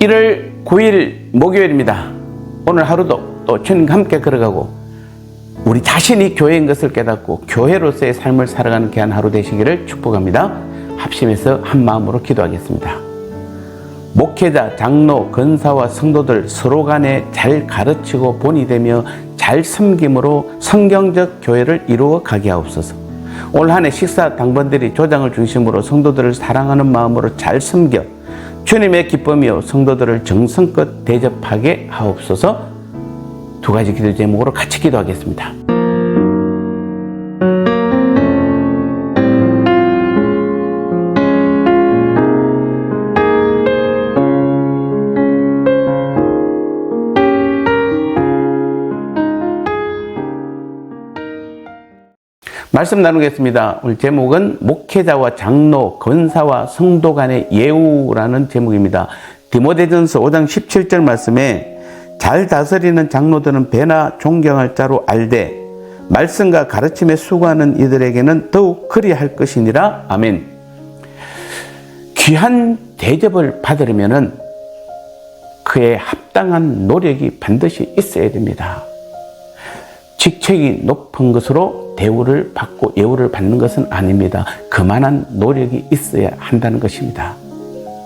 1월 9일 목요일입니다. 오늘 하루도 또 주님과 함께 걸어가고 우리 자신이 교회인 것을 깨닫고 교회로서의 삶을 살아가는 귀한 하루 되시기를 축복합니다. 합심해서 한 마음으로 기도하겠습니다. 목회자, 장로, 권사와 성도들 서로 간에 잘 가르치고 본이 되며 잘 섬김으로 성경적 교회를 이루어 가게 하옵소서. 올 한 해 식사 당번들이 조장을 중심으로 성도들을 사랑하는 마음으로 잘 섬겨 주님의 기쁨이요 성도들을 정성껏 대접하게 하옵소서. 두 가지 기도 제목으로 같이 기도하겠습니다. 말씀 나누겠습니다. 오늘 제목은 목회자와 장로, 권사와 성도 간의 예우라는 제목입니다. 디모데전서 5장 17절 말씀에 잘 다스리는 장로들은 배나 존경할 자로 알되 말씀과 가르침에 수고하는 이들에게는 더욱 그리할 것이니라. 아멘. 귀한 대접을 받으려면 그에 합당한 노력이 반드시 있어야 됩니다. 직책이 높은 것으로 대우를 받고 예우를 받는 것은 아닙니다. 그만한 노력이 있어야 한다는 것입니다.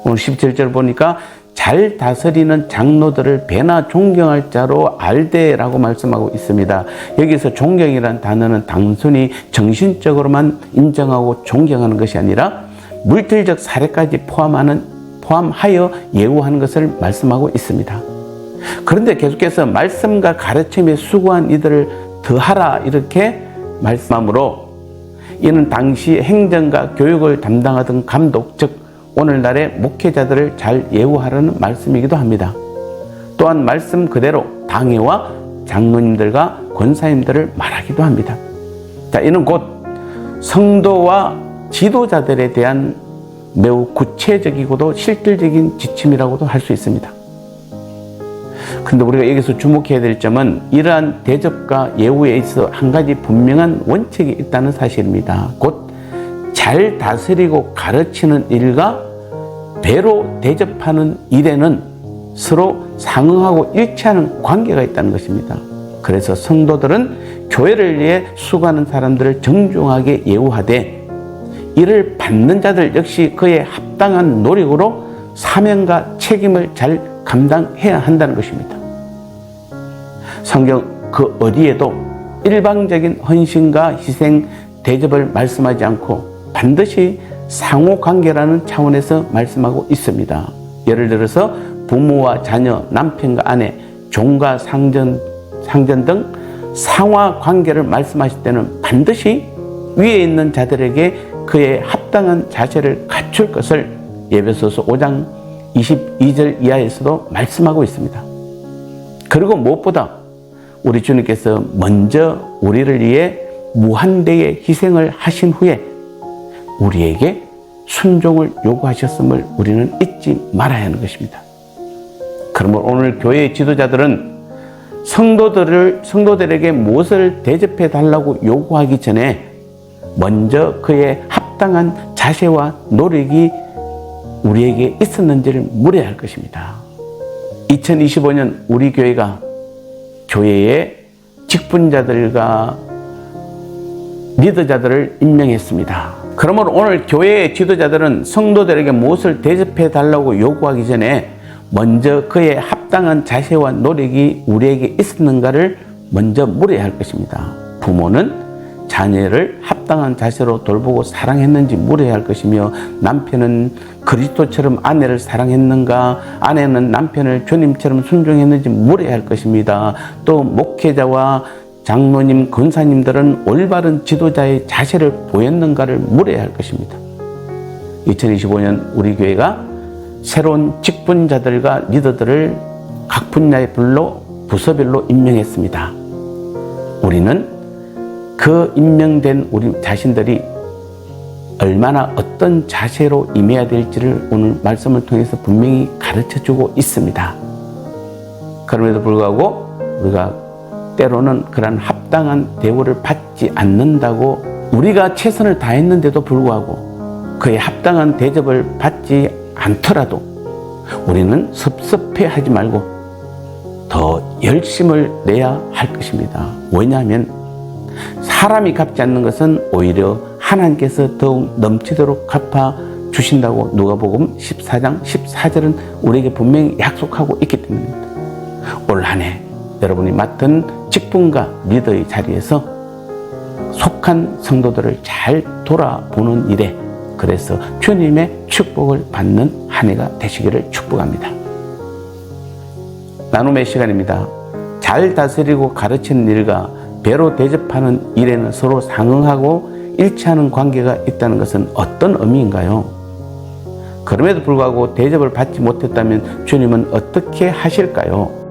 오늘 17절 보니까 잘 다스리는 장로들을 배나 존경할 자로 알되라고 말씀하고 있습니다. 여기서 존경이라는 단어는 단순히 정신적으로만 인정하고 존경하는 것이 아니라 물질적 사례까지 포함하여 예우하는 것을 말씀하고 있습니다. 그런데 계속해서 말씀과 가르침에 수고한 이들을 더하라 이렇게 말씀함으로 이는 당시 행정과 교육을 담당하던 감독, 즉 오늘날의 목회자들을 잘 예우하라는 말씀이기도 합니다. 또한 말씀 그대로 당회와 장로님들과 권사님들을 말하기도 합니다. 자, 이는 곧 성도와 지도자들에 대한 매우 구체적이고도 실질적인 지침이라고도 할 수 있습니다. 그런데 우리가 여기서 주목해야 될 점은 이러한 대접과 예우에 있어 한 가지 분명한 원칙이 있다는 사실입니다. 곧 잘 다스리고 가르치는 일과 배로 대접하는 일에는 서로 상응하고 일치하는 관계가 있다는 것입니다. 그래서 성도들은 교회를 위해 수고하는 사람들을 정중하게 예우하되 이를 받는 자들 역시 그에 합당한 노력으로 사명과 책임을 잘 감당해야 한다는 것입니다. 성경 그 어디에도 일방적인 헌신과 희생, 대접을 말씀하지 않고 반드시 상호관계라는 차원에서 말씀하고 있습니다. 예를 들어서 부모와 자녀, 남편과 아내, 종과 상전 등 상하관계를 말씀하실 때는 반드시 위에 있는 자들에게 그의 합당한 자세를 갖출 것을 에베소서 5장 22절 이하에서도 말씀하고 있습니다. 그리고 무엇보다 우리 주님께서 먼저 우리를 위해 무한대의 희생을 하신 후에 우리에게 순종을 요구하셨음을 우리는 잊지 말아야 하는 것입니다. 그러므로 오늘 교회의 지도자들은 성도들에게 무엇을 대접해 달라고 요구하기 전에 먼저 그의 합당한 자세와 노력이 우리에게 있었는지를 물어야 할 것입니다. 2025년 우리 교회가 교회의 직분자들과 리더자들을 임명했습니다. 그러므로 오늘 교회의 지도자들은 성도들에게 무엇을 대접해 달라고 요구하기 전에 먼저 그의 합당한 자세와 노력이 우리에게 있었는가를 먼저 물어야 할 것입니다. 부모는 자녀를 합당한 자세로 돌보고 사랑했는지 물어야 할 것이며 남편은 그리스도처럼 아내를 사랑했는가, 아내는 남편을 주님처럼 순종했는지 물어야 할 것입니다. 또 목회자와 장로님, 권사님들은 올바른 지도자의 자세를 보였는가를 물어야 할 것입니다. 2025년 우리 교회가 새로운 직분자들과 리더들을 각 분야의 부서별로 임명했습니다. 우리는 그 임명된 우리 자신들이 얼마나 어떤 자세로 임해야 될지를 오늘 말씀을 통해서 분명히 가르쳐주고 있습니다. 그럼에도 불구하고 우리가 때로는 그런 합당한 대우를 받지 않는다고 우리가 최선을 다했는데도 불구하고 그의 합당한 대접을 받지 않더라도 우리는 섭섭해하지 말고 더 열심을 내야 할 것입니다. 왜냐하면 사람이 갚지 않는 것은 오히려 하나님께서 더욱 넘치도록 갚아 주신다고 누가복음 14장 14절은 우리에게 분명히 약속하고 있기 때문입니다. 올 한 해 여러분이 맡은 직분과 리더의 자리에서 속한 성도들을 잘 돌아보는 일에, 그래서 주님의 축복을 받는 한 해가 되시기를 축복합니다. 나눔의 시간입니다. 잘 다스리고 가르치는 일과 배로 대접하는 일에는 서로 상응하고 일치하는 관계가 있다는 것은 어떤 의미인가요? 그럼에도 불구하고 대접을 받지 못했다면 주님은 어떻게 하실까요?